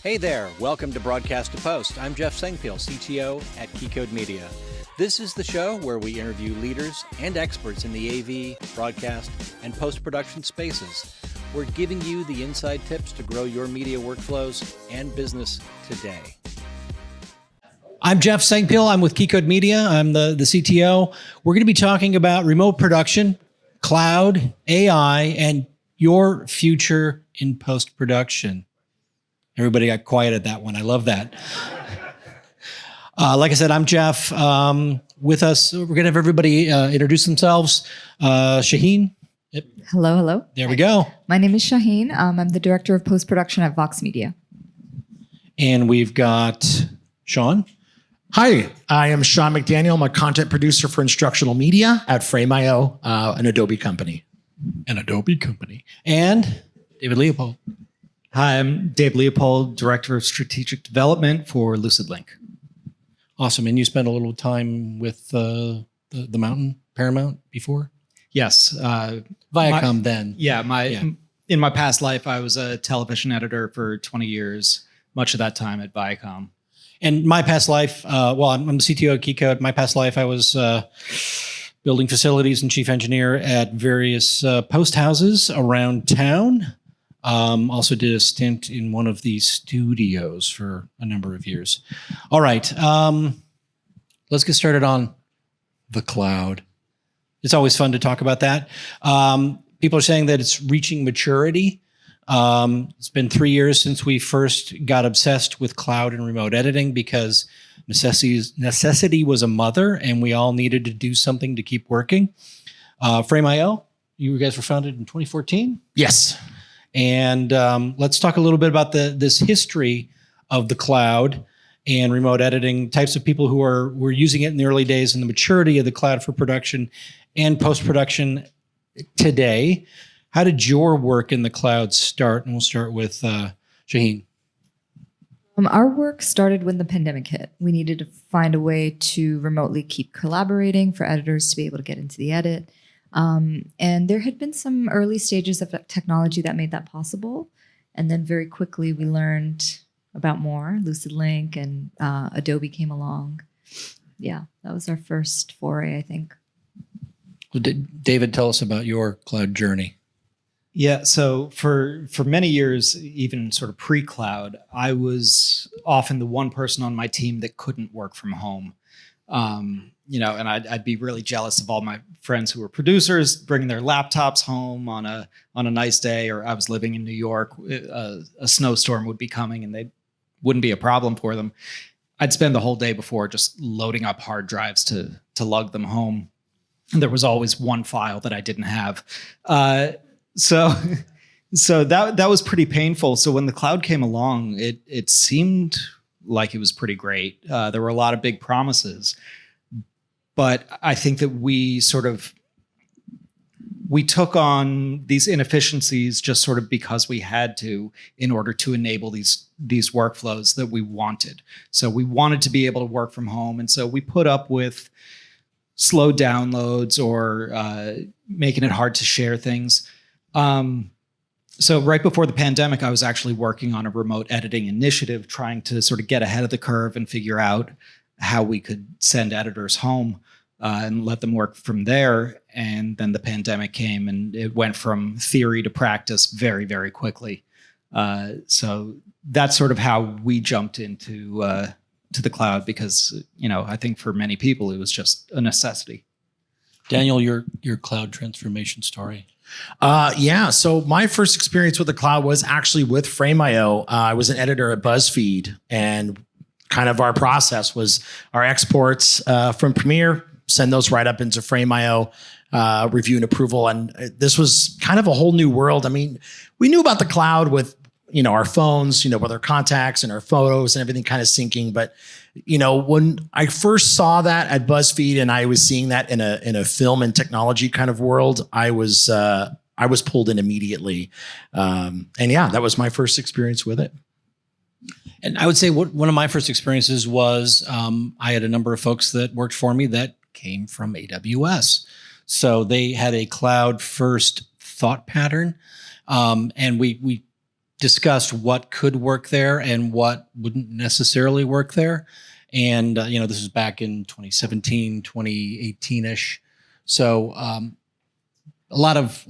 Hey there, welcome to Broadcast to Post. I'm Jeff Sengpiehl, CTO at Keycode Media. This is the show where we interview leaders and experts in the AV, broadcast, and post-production spaces. We're giving you the inside tips to grow your media workflows and business today. I'm Jeff Sengpiehl. I'm with Keycode Media. I'm the CTO. We're going to be talking about remote production, cloud, AI, and your future in post-production. Everybody got quiet at that one. I love that. Like I said, I'm Jeff. With us, we're going to have everybody introduce themselves. Shaheen. Yep. Hello. There we go. My name is Shaheen. I'm the director of post-production at Vox Media. And we've got Shawn. Hi, I am Shawn McDaniel. I'm a content producer for instructional media at Frame.I.O, an Adobe company. And David Leopold. Hi, I'm Dave Leopold, Director of Strategic Development for Lucid Link. Awesome. And you spent a little time with the Mountain, Paramount before? Yes. Viacom then. In my past life, I was a television editor for 20 years, much of that time at Viacom. And my past life, I'm the CTO at Keycode. My past life, I was building facilities and chief engineer at various post houses around town. Also did a stint in one of these studios for a number of years. All right. Let's get started on the cloud. It's always fun to talk about that. People are saying that it's reaching maturity. It's been 3 years since we first got obsessed with cloud and remote editing because necessity was a mother and we all needed to do something to keep working. Frame.I.O, you guys were founded in 2014? Yes. And let's talk a little bit about this history of the cloud and remote editing, types of people who were using it in the early days and the maturity of the cloud for production and post-production today. How did your work in the cloud start? And we'll start with Shaheen. Our work started when the pandemic hit. We needed to find a way to remotely keep collaborating for editors to be able to get into the edit. And there had been some early stages of technology that made that possible. And then very quickly we learned about more. Lucid Link and Adobe came along. Yeah, that was our first foray, I think. Well, David, tell us about your cloud journey. Yeah, so for many years, even sort of pre-cloud, I was often the one person on my team that couldn't work from home. And I'd be really jealous of all my friends who were producers bringing their laptops home on a nice day, or I was living in New York, a snowstorm would be coming and they wouldn't be a problem for them. I'd spend the whole day before just loading up hard drives to lug them home. And there was always one file that I didn't have. So that was pretty painful. So when the cloud came along, it seemed like it was pretty great. There were a lot of big promises. But I think that we took on these inefficiencies just sort of because we had to in order to enable these workflows that we wanted. So we wanted to be able to work from home. And so we put up with slow downloads or making it hard to share things. So right before the pandemic, I was actually working on a remote editing initiative, trying to sort of get ahead of the curve and figure out how we could send editors home and let them work from there. And then the pandemic came and it went from theory to practice very, very quickly. So that's sort of how we jumped into to the cloud because, I think for many people, it was just a necessity. Daniel, your cloud transformation story. So my first experience with the cloud was actually with Frame.I.O. I was an editor at BuzzFeed, and kind of our process was our exports from Premiere, send those right up into Frame.I.O, review and approval. And this was kind of a whole new world. I mean, we knew about the cloud with, our phones, with our contacts and our photos and everything kind of syncing. But, when I first saw that at BuzzFeed and I was seeing that in a film and technology kind of world, I was pulled in immediately. That was my first experience with it. And I would say one of my first experiences was I had a number of folks that worked for me that came from AWS. So they had a cloud first thought pattern. And we discussed what could work there and what wouldn't necessarily work there. And, this was back in 2017, 2018-ish. So a lot of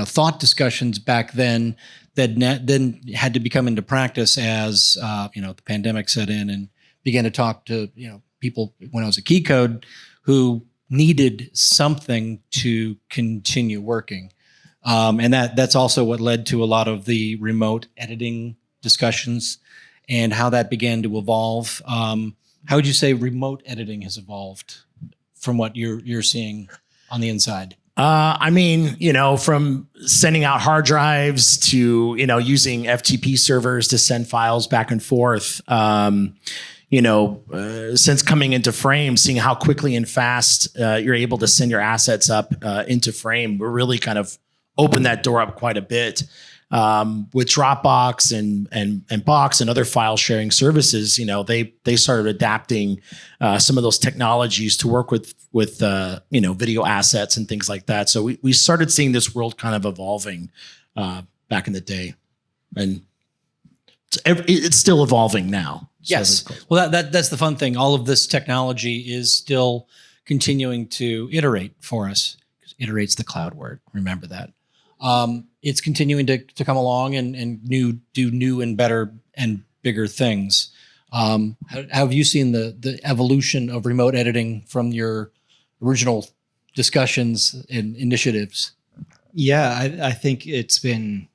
thought discussions back then that then had to become into practice as, the pandemic set in, and began to talk to, people when I was at Key Code who needed something to continue working. And that's also what led to a lot of the remote editing discussions and how that began to evolve. How would you say remote editing has evolved from what you're seeing on the inside? From sending out hard drives to, using FTP servers to send files back and forth. Since coming into Frame, seeing how quickly and fast you're able to send your assets up into Frame, we're really kind of opened that door up quite a bit. With Dropbox and Box and other file sharing services, they started adapting some of those technologies to work with video assets and things like that. So we started seeing this world kind of evolving back in the day, and it's still evolving now. Yes. Well, that's the fun thing. All of this technology is still continuing to iterate for us. Iterate's the cloud word. Remember that. It's continuing to come along and do new and better and bigger things. How have you seen the evolution of remote editing from your original discussions and initiatives? Yeah, I think it's been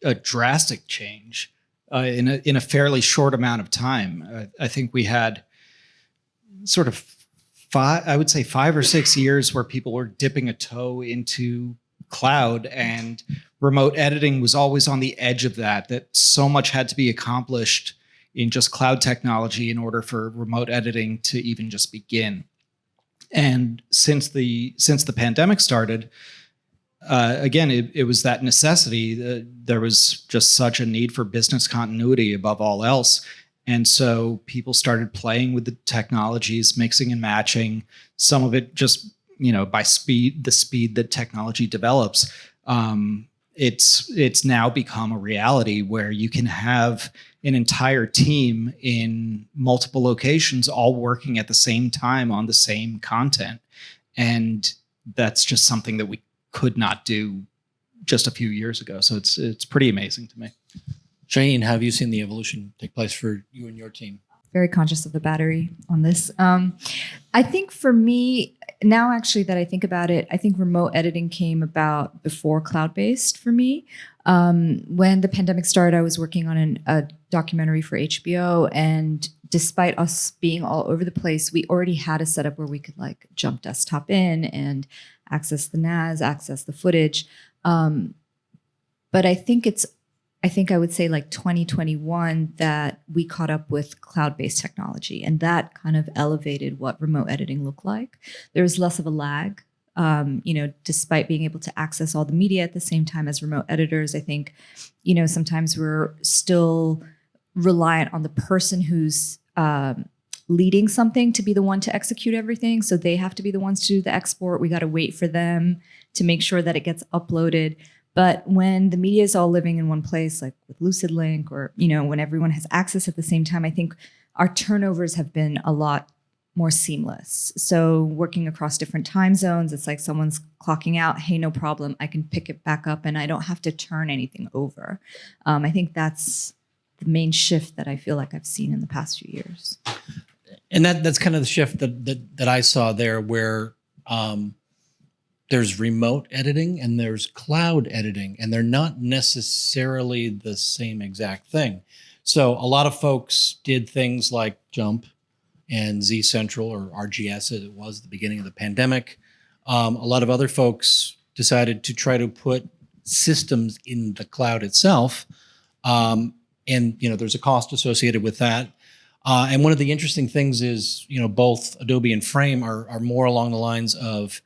a drastic change in a fairly short amount of time. I think we had sort of 5 or 6 years where people were dipping a toe into cloud, and remote editing was always on the edge of that so much had to be accomplished in just cloud technology in order for remote editing to even just begin. And since the pandemic started, again, it was that necessity. There was just such a need for business continuity above all else. And so people started playing with the technologies, mixing and matching, some of it just by the speed that technology develops. It's now become a reality where you can have an entire team in multiple locations all working at the same time on the same content. And that's just something that we could not do just a few years ago. So it's pretty amazing to me. Shaheen, have you seen the evolution take place for you and your team? Very conscious of the battery on this. I think for me, now actually that I think about it, I think remote editing came about before cloud-based for me. When the pandemic started, I was working on a documentary for HBO, and despite us being all over the place, we already had a setup where we could jump desktop in and access the NAS, access the footage. But I think I would say 2021 that we caught up with cloud-based technology, and that kind of elevated what remote editing looked like. There was less of a lag, despite being able to access all the media at the same time as remote editors. I think, sometimes we're still reliant on the person who's leading something to be the one to execute everything. So they have to be the ones to do the export. We got to wait for them to make sure that it gets uploaded. But when the media is all living in one place, like with Lucid Link, or when everyone has access at the same time, I think our turnovers have been a lot more seamless. So working across different time zones, it's like someone's clocking out, hey, no problem, I can pick it back up and I don't have to turn anything over. I think that's the main shift that I feel like I've seen in the past few years. And that's kind of the shift that I saw there, where there's remote editing and there's cloud editing, and they're not necessarily the same exact thing. So a lot of folks did things like Jump and Z Central, or RGS as it was at the beginning of the pandemic. A lot of other folks decided to try to put systems in the cloud itself. And there's a cost associated with that. And one of the interesting things is, both Adobe and Frame are more along the lines of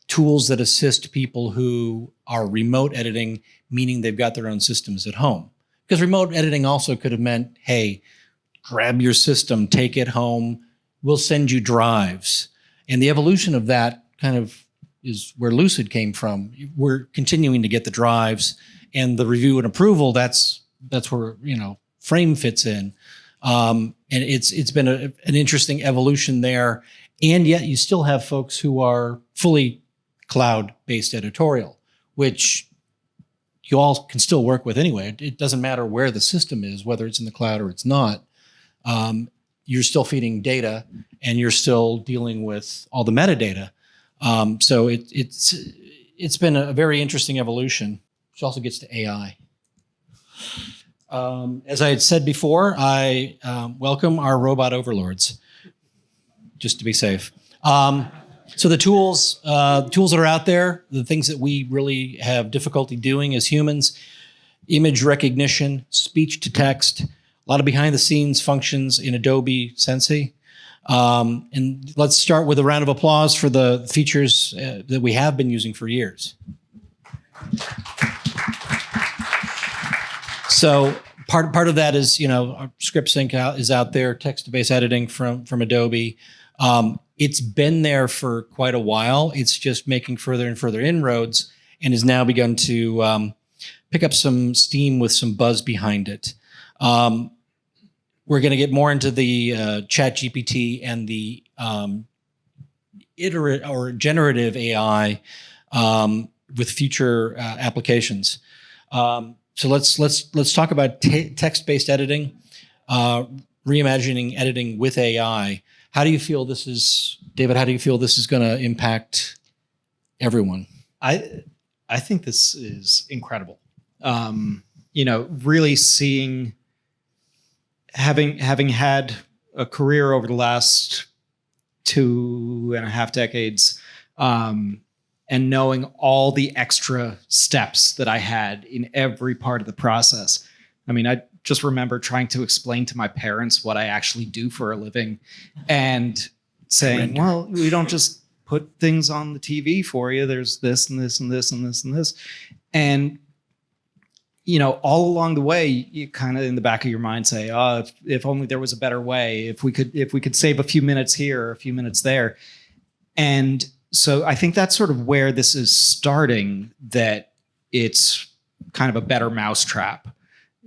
tools that assist people who are remote editing, meaning they've got their own systems at home. Because remote editing also could have meant, hey, grab your system, take it home, we'll send you drives. And the evolution of that kind of is where Lucid came from. We're continuing to get the drives and the review and approval. That's where, Frame fits in. And it's been an interesting evolution there. And yet you still have folks who are fully cloud-based editorial, which you all can still work with anyway. It doesn't matter where the system is, whether it's in the cloud or it's not. You're still feeding data and you're still dealing with all the metadata. So it's been a very interesting evolution, which also gets to AI. As I had said before, I welcome our robot overlords, just to be safe. So the tools that are out there, the things that we really have difficulty doing as humans, image recognition, speech to text, a lot of behind the scenes functions in Adobe Sensei. And let's start with a round of applause for the features that we have been using for years. So part of that is, our script sync is out there, text-to-base editing from Adobe. It's been there for quite a while. It's just making further and further inroads and has now begun to pick up some steam with some buzz behind it. We're going to get more into the Chat GPT and the iterative or generative AI with future applications. So let's talk about text-based editing, reimagining editing with AI. How do you feel this is, David? How do you feel this is going to impact everyone? I think this is incredible. Really seeing, having had a career over the last 2.5 decades, and knowing all the extra steps that I had in every part of the process. I mean, I just remember trying to explain to my parents what I actually do for a living and saying, well, we don't just put things on the TV for you. There's this and this and this and this and this. And, all along the way, you kind of in the back of your mind say, oh, if only there was a better way, if we could save a few minutes here or a few minutes there. And so I think that's sort of where this is starting, that it's kind of a better mousetrap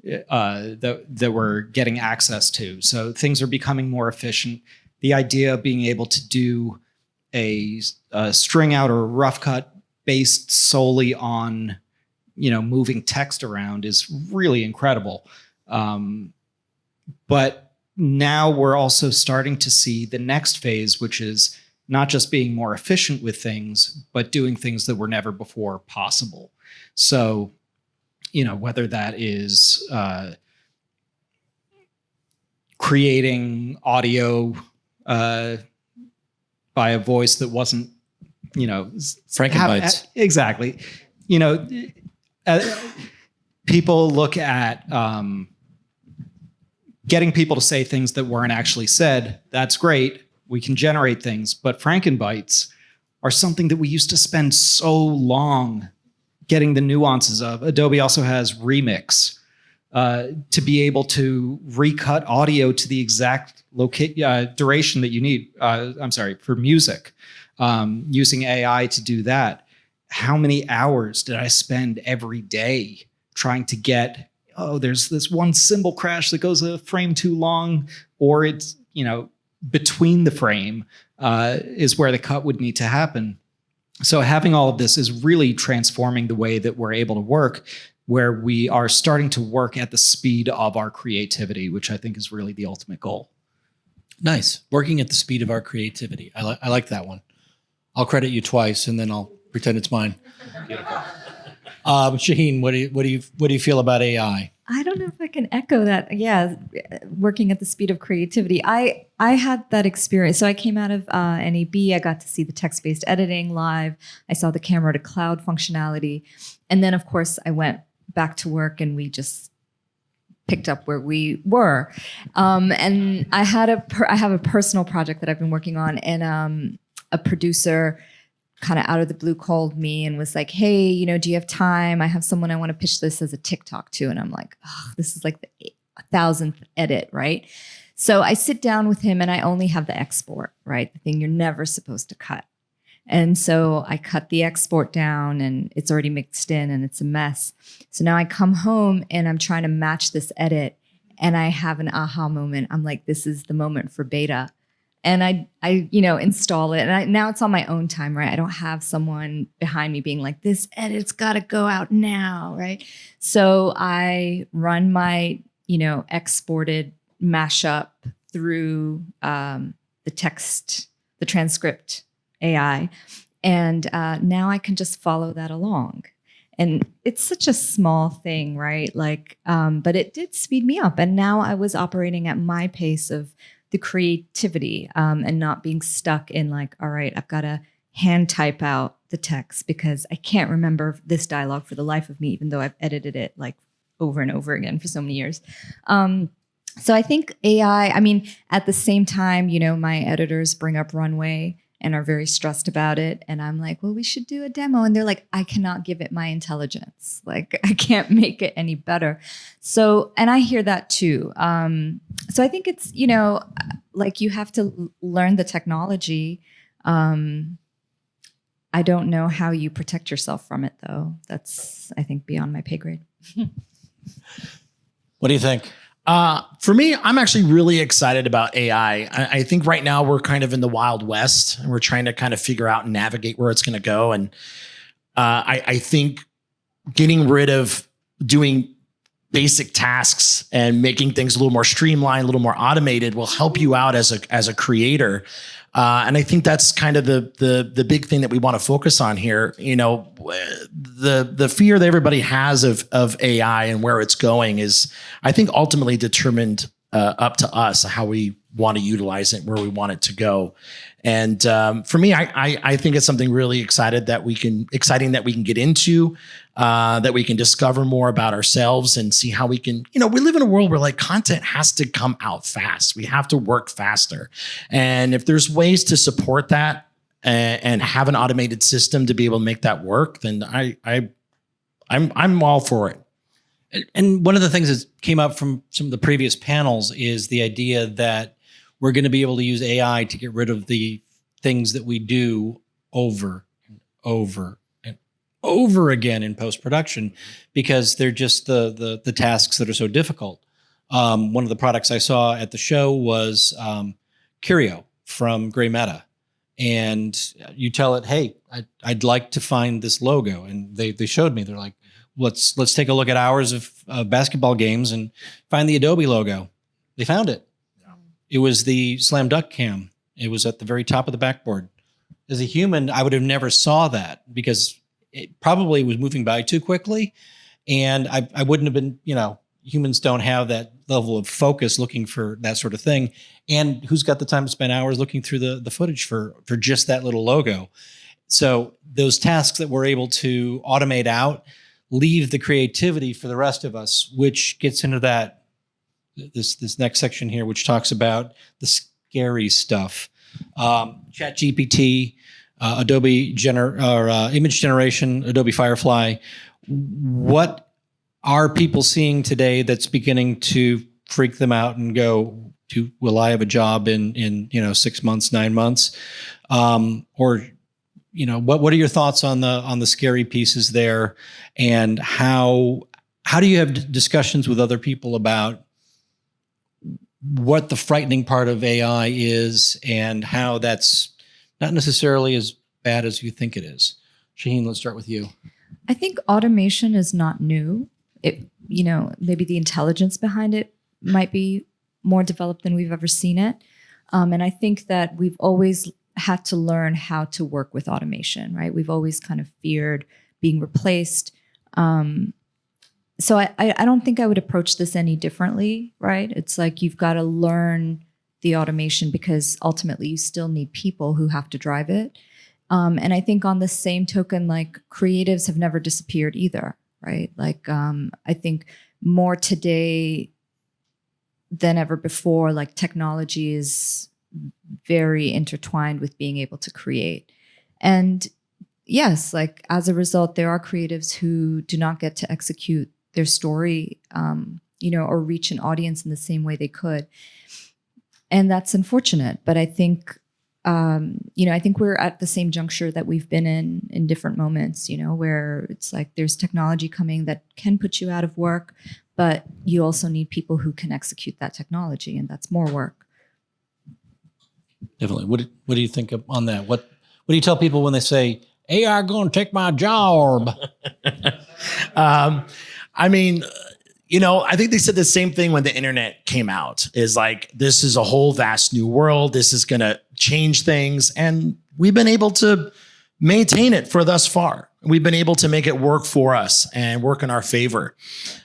that we're getting access to. So things are becoming more efficient. The idea of being able to do a string out or a rough cut based solely on, moving text around is really incredible. But now we're also starting to see the next phase, which is not just being more efficient with things, but doing things that were never before possible. So, whether that is creating audio by a voice that wasn't, Frankenbites. Exactly. People look at getting people to say things that weren't actually said. That's great. We can generate things, but Frankenbites are something that we used to spend so long getting the nuances of. Adobe also has Remix to be able to recut audio to the exact duration that you need. For music, using AI to do that. How many hours did I spend every day trying to get, there's this one cymbal crash that goes a frame too long, or it's, between the frame is where the cut would need to happen. So having all of this is really transforming the way that we're able to work, where we are starting to work at the speed of our creativity, which I think is really the ultimate goal. Nice. Working at the speed of our creativity. I like that one. I'll credit you twice and then I'll pretend it's mine. Beautiful. Shaheen, what do you feel about AI? I don't know if I can echo that. Yeah, working at the speed of creativity. I had that experience. So I came out of NAB. I got to see the text-based editing live. I saw the camera to cloud functionality. And then, of course, I went back to work and we just picked up where we were. And I have a personal project that I've been working on, and a producer kind of out of the blue called me and was like, hey, do you have time? I have someone I want to pitch this as a TikTok to. And I'm like, this is like the 1,000th edit, right? So I sit down with him and I only have the export, right? The thing you're never supposed to cut. And so I cut the export down and it's already mixed in and it's a mess. So now I come home and I'm trying to match this edit and I have an aha moment. I'm like, this is the moment for beta. And I install it. And now it's on my own time, right? I don't have someone behind me being like, this edit's got to go out now, right? So I run my, exported mashup through the transcript AI. And now I can just follow that along. And it's such a small thing, right? But it did speed me up. And now I was operating at my pace of the creativity and not being stuck in all right, I've got to hand type out the text because I can't remember this dialogue for the life of me, even though I've edited it over and over again for so many years. So I think AI, at the same time, my editors bring up Runway and are very stressed about it. And I'm like, well, we should do a demo. And they're like, I cannot give it my intelligence. I can't make it any better. So, and I hear that too. So I think it's, you have to learn the technology. I don't know how you protect yourself from it though. That's, I think, beyond my pay grade. What do you think? For me, I'm actually really excited about AI. I think right now we're kind of in the Wild West and we're trying to kind of figure out and navigate where it's going to go. And I think getting rid of doing basic tasks and making things a little more streamlined, a little more automated will help you out as a creator. And I think that's kind of the big thing that we want to focus on here. The fear that everybody has of AI and where it's going is, I think, ultimately determined up to us how we want to utilize it, where we want it to go. And for me, I think it's something really exciting that we can get into, that we can discover more about ourselves and see how we can, we live in a world where content has to come out fast. We have to work faster. And if there's ways to support that and have an automated system to be able to make that work, then I'm all for it. And one of the things that came up from some of the previous panels is the idea that we're going to be able to use AI to get rid of the things that we do over and over and over again in post-production because they're just the tasks that are so difficult. One of the products I saw at the show was Curio from Gray Meta. And you tell it, hey, I'd like to find this logo. And they showed me, they're like, let's take a look at hours of basketball games and find the Adobe logo. They found it. It was the Slam Dunk Cam. It was at the very top of the backboard. As a human, I would have never saw that because it probably was moving by too quickly. And I wouldn't have been, humans don't have that level of focus looking for that sort of thing. And who's got the time to spend hours looking through the footage for just that little logo? So those tasks that we're able to automate out leave the creativity for the rest of us, which gets into this next section here, which talks about the scary stuff. ChatGPT, Adobe image generation, Adobe Firefly. What are people seeing today that's beginning to freak them out and go, will I have a job in 6 months, 9 months? What are your thoughts on the scary pieces there, and how do you have discussions with other people about what the frightening part of AI is and how that's not necessarily as bad as you think it is? Shaheen, let's start with you. I think automation is not new. Maybe the intelligence behind it might be more developed than we've ever seen it. And I think that we've always had to learn how to work with automation, right? We've always kind of feared being replaced. So I don't think I would approach this any differently, right? It's like you've got to learn the automation because ultimately you still need people who have to drive it. And I think on the same token, creatives have never disappeared either, right? I think more today than ever before, technology is very intertwined with being able to create. And yes, as a result, there are creatives who do not get to execute their story, or reach an audience in the same way they could. And that's unfortunate. But I think I think we're at the same juncture that we've been in different moments, where it's like there's technology coming that can put you out of work, but you also need people who can execute that technology, and that's more work. Definitely. What do you think on that? What do you tell people when they say AI going to take my job? I mean, I think they said the same thing when the internet came out, is like, this is a whole vast new world. This is going to change things. And we've been able to maintain it for thus far. We've been able to make it work for us and work in our favor.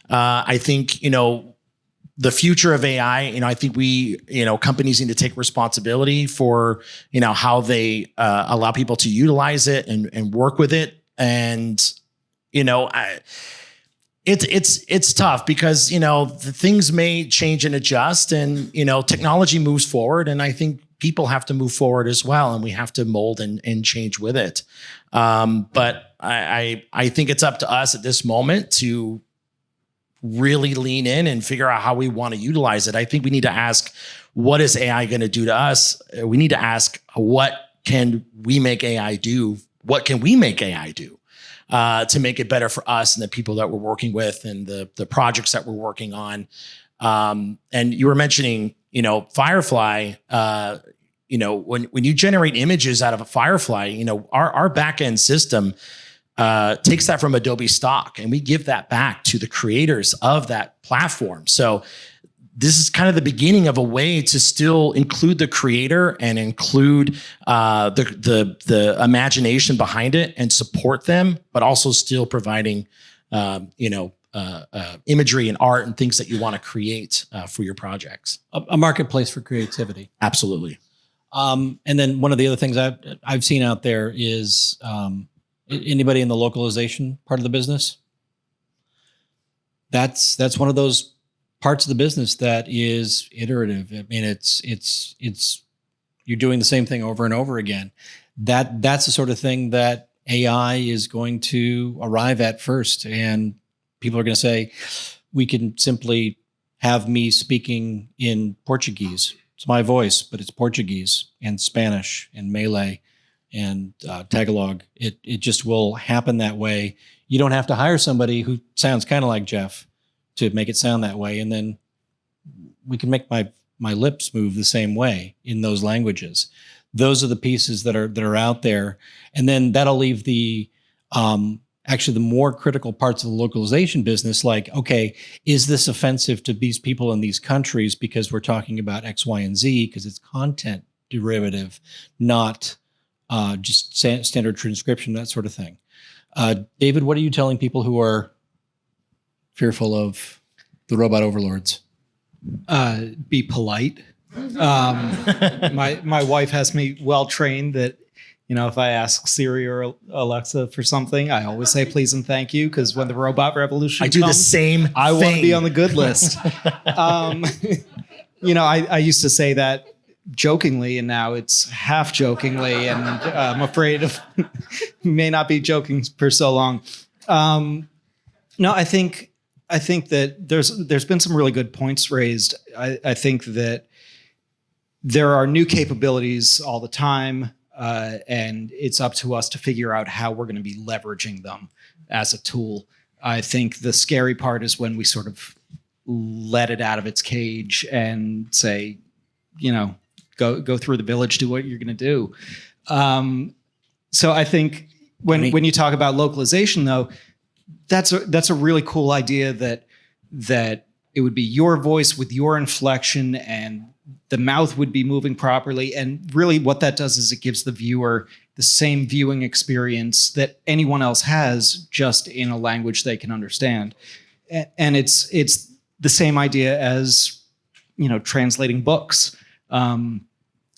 I think, the future of AI, I think companies need to take responsibility for, how they allow people to utilize it and work with it. And, it's tough because, the things may change and adjust, and, technology moves forward. And I think people have to move forward as well. And we have to mold and change with it. But I think it's up to us at this moment to really lean in and figure out how we want to utilize it. I think we need to ask, what is AI going to do to us? We need to ask, what can we make AI do? What can we make AI do? To make it better for us and the people that we're working with and the projects that we're working on. And you were mentioning, Firefly, when you generate images out of a Firefly, our back-end system takes that from Adobe stock, and we give that back to the creators of that platform. So this is kind of the beginning of a way to still include the creator and include the imagination behind it and support them, but also still providing, imagery and art and things that you want to create for your projects. A marketplace for creativity. Absolutely. And then one of the other things I've seen out there is anybody in the localization part of the business. That's one of those parts of the business that is iterative. I mean, it's you're doing the same thing over and over again. That's the sort of thing that AI is going to arrive at first, and people are going to say, we can simply have me speaking in Portuguese. It's my voice, but it's Portuguese and Spanish and Malay and Tagalog. It just will happen that way. You don't have to hire somebody who sounds kind of like Jeff to make it sound that way. And then we can make my lips move the same way in those languages. Those are the pieces that are out there. And then that'll leave the actually the more critical parts of the localization business, like, okay, is this offensive to these people in these countries because we're talking about X, Y, and Z, because it's content derivative, not just standard transcription, that sort of thing. David, what are you telling people who are fearful of the robot overlords? Be polite. My wife has me well trained that, if I ask Siri or Alexa for something, I always say please and thank you, because when the robot revolution I do the same I want to thing. be on the good list. I used to say that jokingly, and now it's half jokingly, and I'm afraid of may not be joking for so long. No, I think that there's been some really good points raised. I think that there are new capabilities all the time, and it's up to us to figure out how we're going to be leveraging them as a tool. I think the scary part is when we sort of let it out of its cage and say, go through the village, do what you're going to do. So I think when you talk about localization, though, that's a really cool idea that it would be your voice with your inflection, and the mouth would be moving properly. And really what that does is it gives the viewer the same viewing experience that anyone else has, just in a language they can understand. And it's the same idea as, translating books.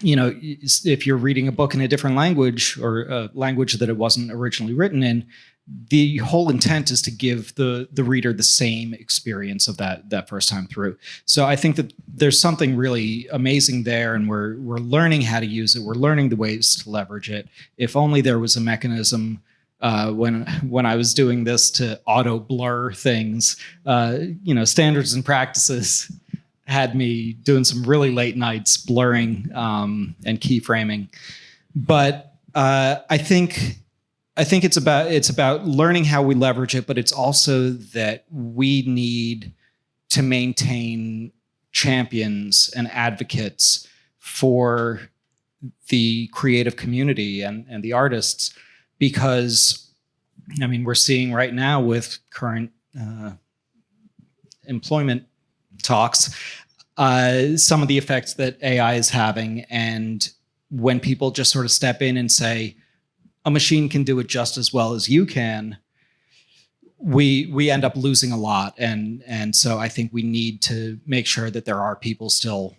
If you're reading a book in a different language, or a language that it wasn't originally written in, the whole intent is to give the reader the same experience of that first time through. So I think that there's something really amazing there, and we're learning how to use it. We're learning the ways to leverage it. If only there was a mechanism when I was doing this to auto blur things, standards and practices had me doing some really late nights blurring and keyframing. But I think it's about learning how we leverage it, but it's also that we need to maintain champions and advocates for the creative community and the artists, because I mean, we're seeing right now with current employment talks some of the effects that AI is having. And when people just sort of step in and say, a machine can do it just as well as you can, we end up losing a lot. And so I think we need to make sure that there are people still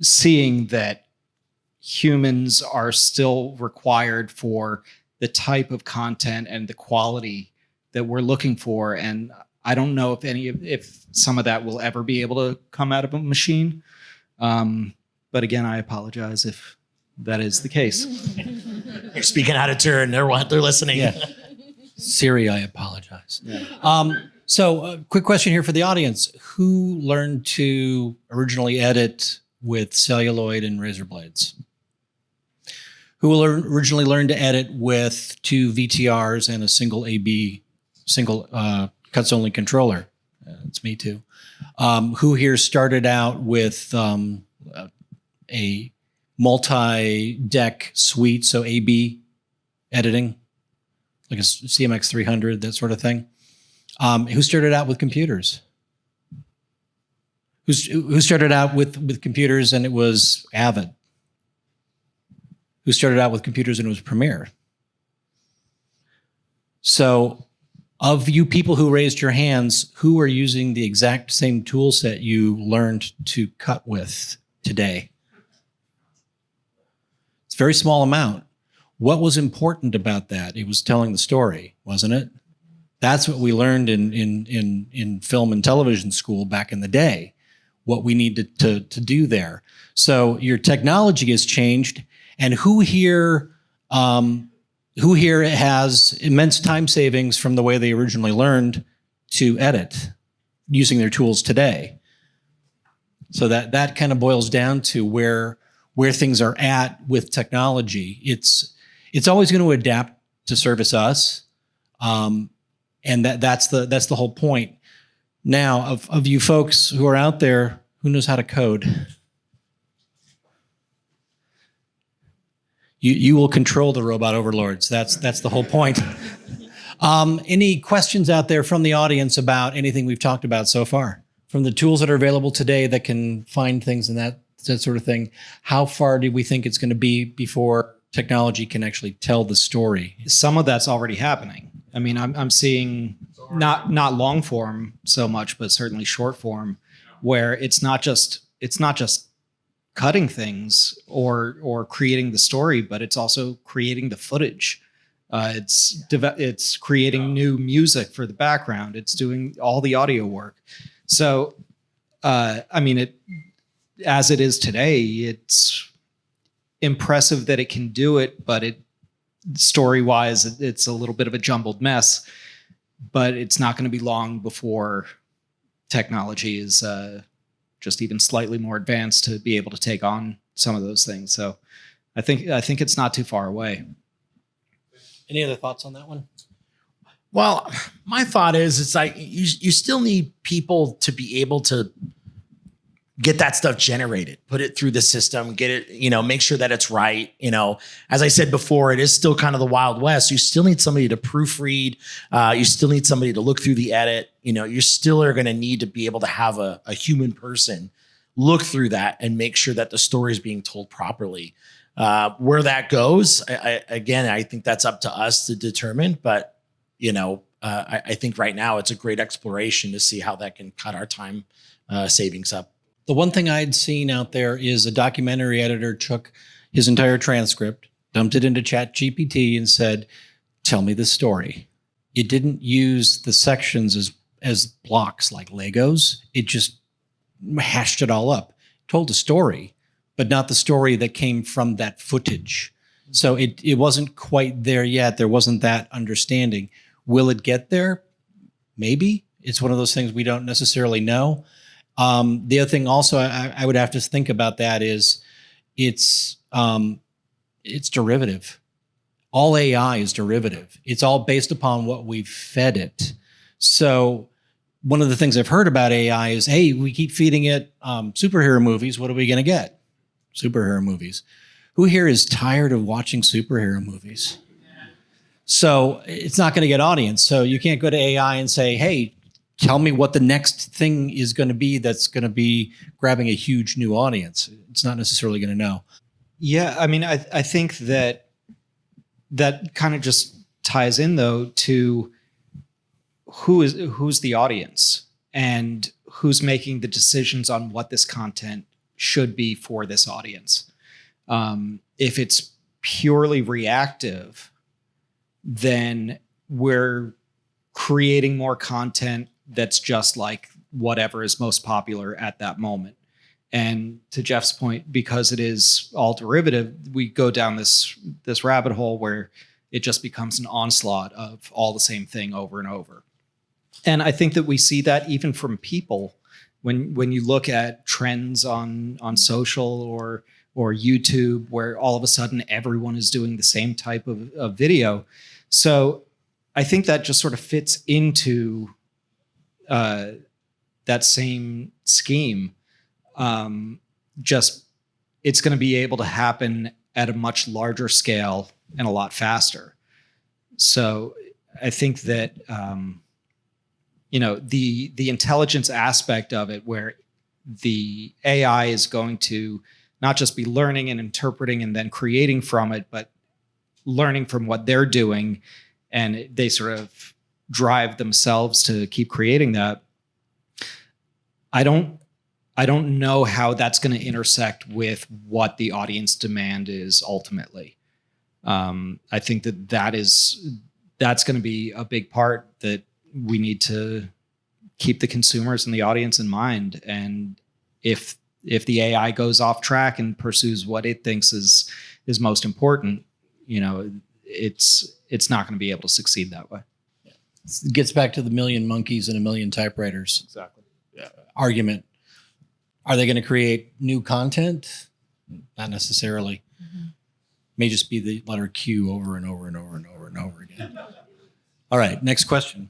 seeing that humans are still required for the type of content and the quality that we're looking for. And I don't know if some of that will ever be able to come out of a machine. But again, I apologize if that is the case. You're speaking out of turn. They're listening. Yeah. Siri, I apologize. Yeah. So a quick question here for the audience. Who learned to originally edit with celluloid and razor blades? Who originally learned to edit with 2 VTRs and a single cuts only controller? It's me too. Who here started out with a multi-deck suite, so AB editing, like a CMX 300, that sort of thing? Who started out with computers? Who started out with computers and it was Avid? Who started out with computers and it was Premiere? So of you people who raised your hands, who are using the exact same tool set you learned to cut with today? It's a very small amount. What was important about that? It was telling the story, wasn't it? That's what we learned in film and television school back in the day, what we needed to do there. So your technology has changed, and who here has immense time savings from the way they originally learned to edit using their tools today? So that kind of boils down to where things are at with technology. It's always going to adapt to service us, and that's the whole point. Now, of you folks who are out there, who knows how to code? You will control the robot overlords. That's the whole point. Any questions out there from the audience about anything we've talked about so far? From the tools that are available today that can find things and that sort of thing, how far do we think it's going to be before technology can actually tell the story? Some of that's already happening. I mean, I'm seeing not long form so much, but certainly short form, where it's not just cutting things or creating the story, but it's also creating the footage. It's creating new music for the background. It's doing all the audio work. So, I mean, as it is today, it's impressive that it can do it, but story-wise, it's a little bit of a jumbled mess. But it's not going to be long before technology is just even slightly more advanced to be able to take on some of those things. So I think it's not too far away. Any other thoughts on that one? Well, my thought is it's like you still need people to be able to get that stuff generated, put it through the system, get it, make sure that it's right. As I said before, it is still kind of the Wild West. You still need somebody to proofread. You still need somebody to look through the edit. You still are going to need to be able to have a human person look through that and make sure that the story is being told properly. Where that goes, I think that's up to us to determine. But, I think right now it's a great exploration to see how that can cut our time savings up. The one thing I'd seen out there is a documentary editor took his entire transcript, dumped it into ChatGPT and said, tell me the story. It didn't use the sections as blocks like Legos. It just hashed it all up, told a story, but not the story that came from that footage. So it wasn't quite there yet. There wasn't that understanding. Will it get there? Maybe. It's one of those things we don't necessarily know. The other thing also I would have to think about that is it's derivative. All AI is derivative. It's all based upon what we've fed it. So one of the things I've heard about AI is, hey, we keep feeding it superhero movies. What are we going to get? Superhero movies. Who here is tired of watching superhero movies? So it's not going to get audience. So you can't go to AI and say, hey, tell me what the next thing is going to be that's going to be grabbing a huge new audience. It's not necessarily going to know. Yeah, I mean, I think that kind of just ties in though to who's the audience and who's making the decisions on what this content should be for this audience. If it's purely reactive, then we're creating more content that's just like whatever is most popular at that moment. And to Jeff's point, because it is all derivative, we go down this rabbit hole where it just becomes an onslaught of all the same thing over and over. And I think that we see that even from people when you look at trends on social or YouTube, where all of a sudden everyone is doing the same type of video. So I think that just sort of fits into that same scheme. Just it's going to be able to happen at a much larger scale and a lot faster. So I think that the intelligence aspect of it, where the AI is going to not just be learning and interpreting and then creating from it, but learning from what they're doing, and they sort of drive themselves to keep creating that. I don't know how that's going to intersect with what the audience demand is ultimately. I think that's going to be a big part that we need to keep the consumers and the audience in mind. And if the AI goes off track and pursues what it thinks is most important, it's not going to be able to succeed that way. It gets back to the million monkeys and a million typewriters. Exactly. Argument. Are they going to create new content? Not necessarily. Mm-hmm. May just be the letter Q over and over and over and over and over again. All right, next question.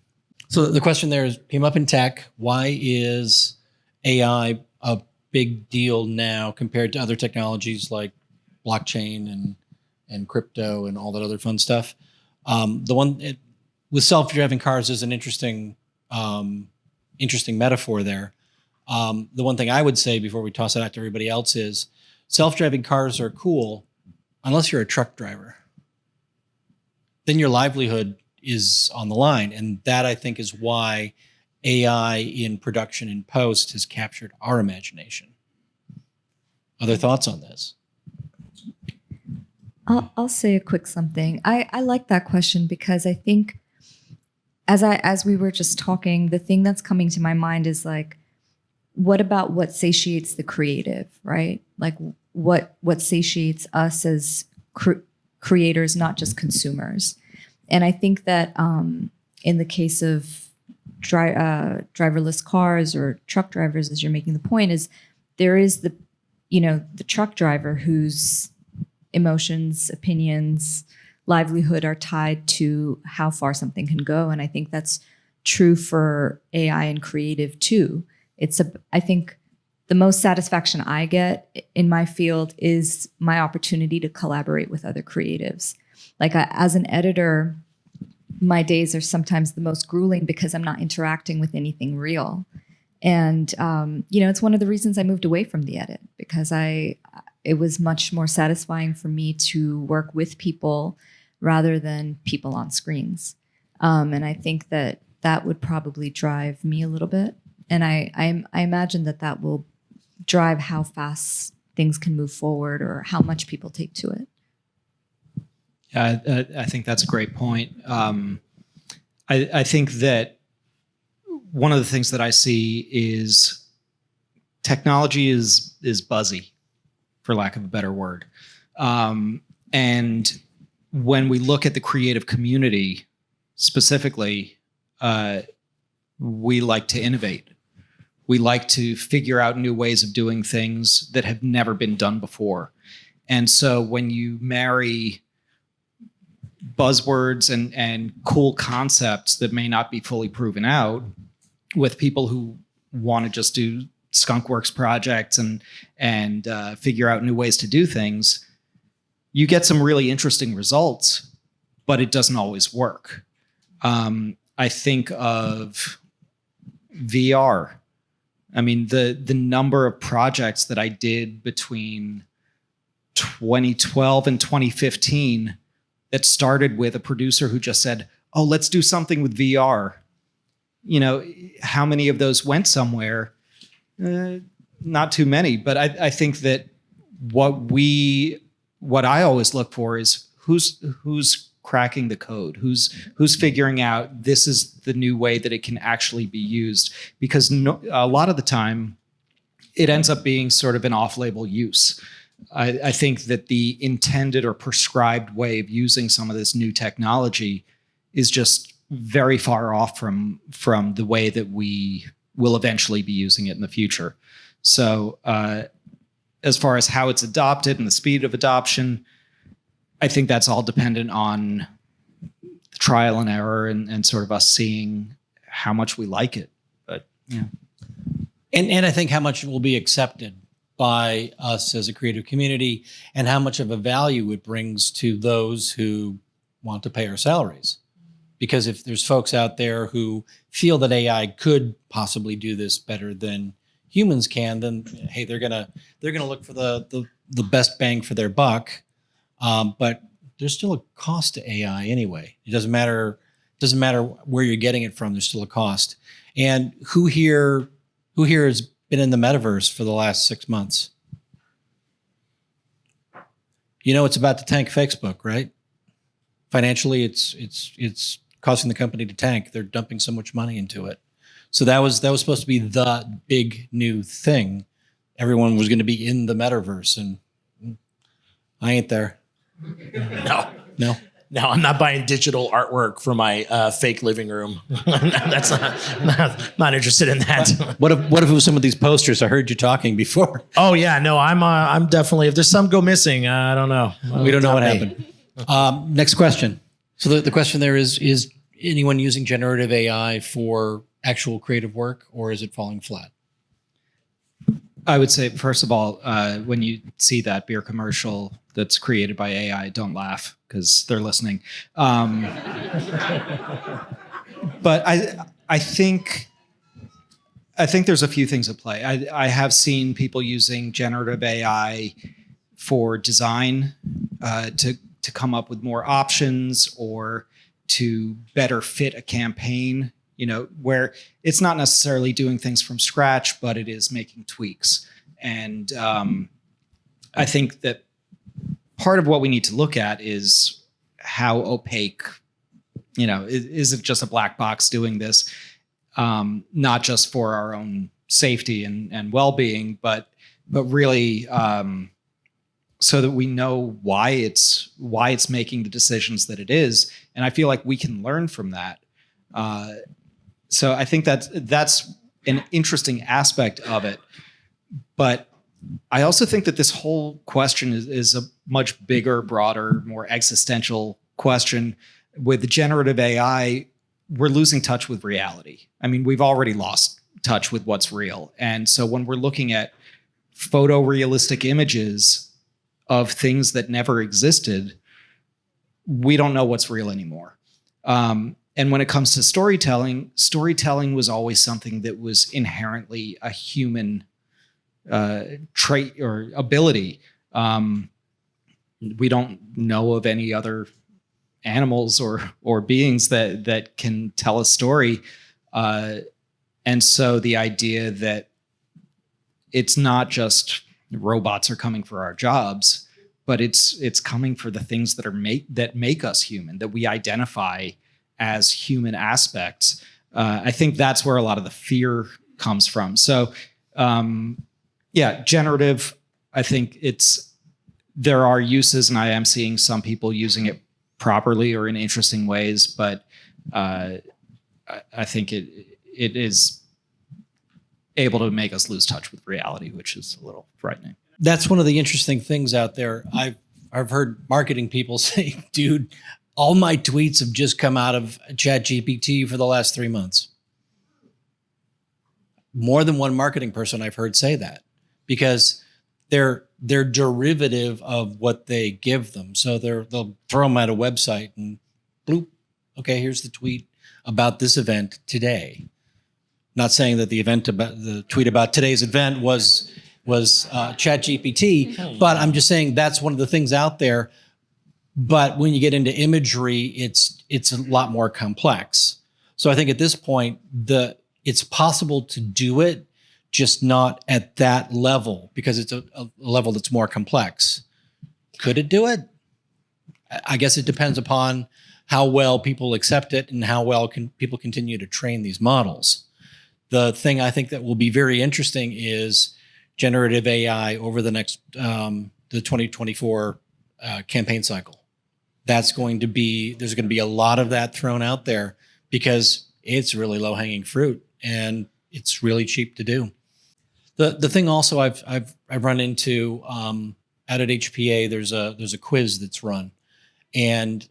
So the question there came up in tech. Why is AI a big deal now compared to other technologies like blockchain and crypto and all that other fun stuff? With self-driving cars is an interesting metaphor there. The one thing I would say before we toss it out to everybody else is self-driving cars are cool unless you're a truck driver. Then your livelihood is on the line. And that, I think, is why AI in production and post has captured our imagination. Other thoughts on this? I'll say a quick something. I like that question because I think as we were just talking, the thing that's coming to my mind is like, what about what satiates the creative, right? Like what satiates us as creators, not just consumers. And I think that in the case of driverless cars or truck drivers, as you're making the point, is there is the truck driver whose emotions, opinions, livelihood are tied to how far something can go. And I think that's true for AI and creative too. I think the most satisfaction I get in my field is my opportunity to collaborate with other creatives. Like as an editor, my days are sometimes the most grueling because I'm not interacting with anything real. And, it's one of the reasons I moved away from the edit, because it was much more satisfying for me to work with people rather than people on screens. And I think that would probably drive me a little bit. And I imagine that will drive how fast things can move forward or how much people take to it. Yeah, I think that's a great point. I think that one of the things that I see is technology is buzzy, for lack of a better word. And when we look at the creative community specifically, we like to innovate. We like to figure out new ways of doing things that have never been done before. And so when you marry buzzwords and cool concepts that may not be fully proven out with people who want to just do skunkworks projects and figure out new ways to do things, you get some really interesting results, but it doesn't always work. I think of VR. I mean, the number of projects that I did between 2012 and 2015 that started with a producer who just said, oh, let's do something with VR. You know, how many of those went somewhere? Not too many, but I think that what I always look for is who's cracking the code, who's figuring out this is the new way that it can actually be used, because a lot of the time it ends up being sort of an off-label use. I think that the intended or prescribed way of using some of this new technology is just very far off from the way that we will eventually be using it in the future. So as far as how it's adopted and the speed of adoption, I think that's all dependent on trial and error and sort of us seeing how much we like it. But yeah. And I think how much it will be accepted by us as a creative community and how much of a value it brings to those who want to pay our salaries. Because if there's folks out there who feel that AI could possibly do this better than humans can, then hey, they're gonna look for the best bang for their buck. But there's still a cost to AI anyway. It doesn't matter where you're getting it from. There's still a cost. And who here has been in the metaverse for the last 6 months? You know, it's about to tank Facebook, right? Financially, it's causing the company to tank. They're dumping so much money into it. So that was supposed to be the big new thing. Everyone was going to be in the metaverse, and I ain't there. No. No, I'm not buying digital artwork for my fake living room. That's not interested in that. What if it was some of these posters? I heard you talking before. Oh yeah, no, I'm definitely. If there's some go missing, I don't know. We don't know what happened. Next question. So the question there is anyone using generative AI for actual creative work, or is it falling flat? I would say, first of all, when you see that beer commercial that's created by AI, don't laugh because they're listening. But I think there's a few things at play. I have seen people using generative AI for design to come up with more options or to better fit a campaign. You know, where it's not necessarily doing things from scratch, but it is making tweaks. And I think that part of what we need to look at is how opaque, you know, is it just a black box doing this, not just for our own safety and well-being, but really so that we know why it's making the decisions that it is. And I feel like we can learn from that. So I think that's an interesting aspect of it. But I also think that this whole question is a much bigger, broader, more existential question. With the generative AI, we're losing touch with reality. I mean, we've already lost touch with what's real. And so when we're looking at photorealistic images of things that never existed, we don't know what's real anymore. And when it comes to storytelling was always something that was inherently a human trait or ability. We don't know of any other animals or beings that can tell a story. And so the idea that it's not just robots are coming for our jobs, but it's coming for the things that make us human, that we identify as human aspects. I think that's where a lot of the fear comes from. So, generative, I think there are uses, and I am seeing some people using it properly or in interesting ways, but I think it is able to make us lose touch with reality, which is a little frightening. That's one of the interesting things out there. I've heard marketing people say, dude, all my tweets have just come out of ChatGPT for the last 3 months. More than one marketing person I've heard say that, because they're derivative of what they give them. So they'll throw them at a website and bloop, okay, here's the tweet about this event today. Not saying that the tweet about today's event was ChatGPT, but I'm just saying that's one of the things out there. But when you get into imagery, it's a lot more complex. So I think at this point, it's possible to do it, just not at that level, because it's a level that's more complex. Could it do it? I guess it depends upon how well people accept it and how well people continue to train these models. The thing I think that will be very interesting is generative AI over the next the 2024 campaign cycle. There's going to be a lot of that thrown out there because it's really low hanging fruit and it's really cheap to do. The thing also I've run into out at HPA, there's a quiz that's run, and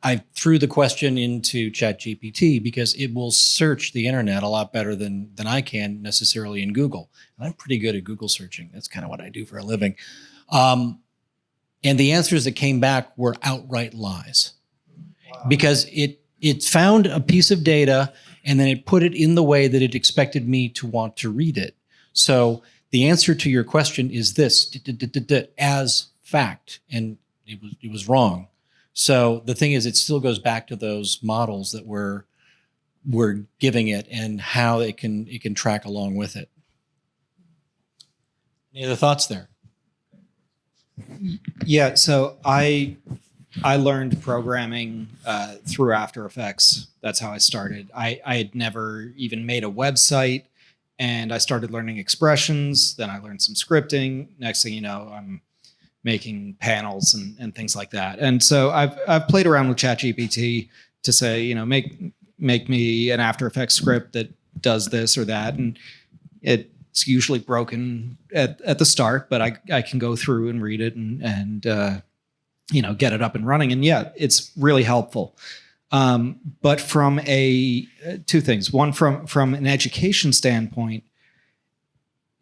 I threw the question into ChatGPT because it will search the internet a lot better than I can necessarily in Google. And I'm pretty good at Google searching. That's kind of what I do for a living. And the answers that came back were outright lies. Wow. Because it found a piece of data and then it put it in the way that it expected me to want to read it. So the answer to your question is this, as fact, and it was wrong. So the thing is, it still goes back to those models that we're giving it and how it can track along with it. Any other thoughts there? Yeah, so I learned programming through After Effects. That's how I started. I had never even made a website, and I started learning expressions. Then I learned some scripting. Next thing you know, I'm making panels and things like that. And so I've played around with ChatGPT to say, make me an After Effects script that does this or that, and it's usually broken at the start, but I can go through and read it and get it up and running. And yeah, it's really helpful. But from two things. One, from an education standpoint,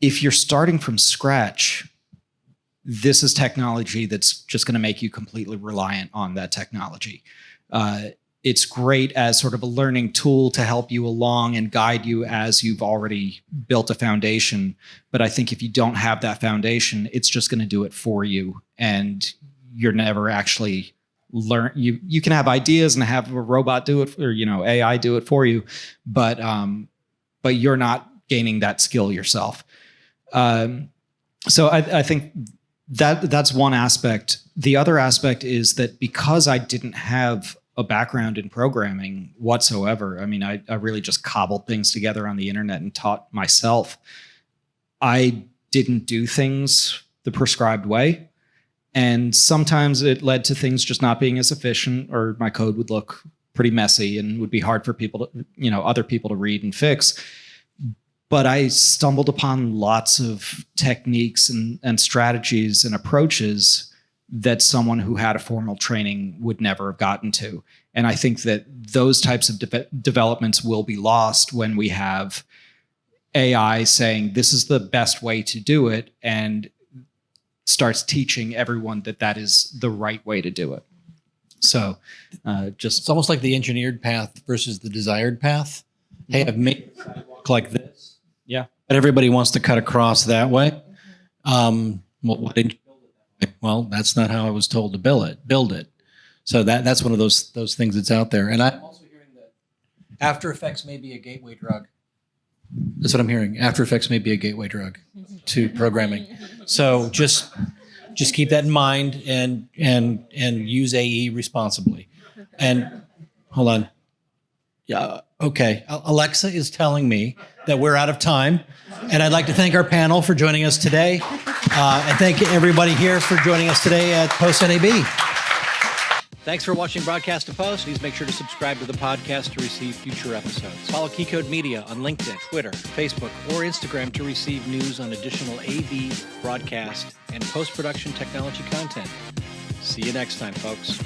if you're starting from scratch, this is technology that's just going to make you completely reliant on that technology. It's great as sort of a learning tool to help you along and guide you as you've already built a foundation. But I think if you don't have that foundation, it's just going to do it for you. And you're never actually learn. You can have ideas and have a robot do it, or AI do it for you, but you're not gaining that skill yourself. So I think that's one aspect. The other aspect is that because I didn't have a background in programming whatsoever, I mean, I really just cobbled things together on the internet and taught myself. I didn't do things the prescribed way. And sometimes it led to things just not being as efficient, or my code would look pretty messy and would be hard for people to, other people to read and fix. But I stumbled upon lots of techniques and strategies and approaches that someone who had a formal training would never have gotten to. And I think that those types of developments will be lost when we have AI saying this is the best way to do it and starts teaching everyone that is the right way to do it. So it's almost like the engineered path versus the desired path. Hey, I've made it look like this. Yeah. But everybody wants to cut across that way. Well, why didn't you build it that way? Well, that's not how I was told to build it. So that's one of those things that's out there. And I'm also hearing that After Effects may be a gateway drug. That's what I'm hearing. After Effects may be a gateway drug to programming. So just keep that in mind and use AE responsibly. And hold on. Yeah. Okay. Alexa is telling me that we're out of time, and I'd like to thank our panel for joining us today, and thank everybody here for joining us today at PostNAB. Thanks for watching Broadcast to Post. Please make sure to subscribe to the podcast to receive future episodes. Follow Keycode Media on LinkedIn, Twitter, Facebook, or Instagram to receive news on additional AV, broadcast, and post-production technology content. See you next time, folks.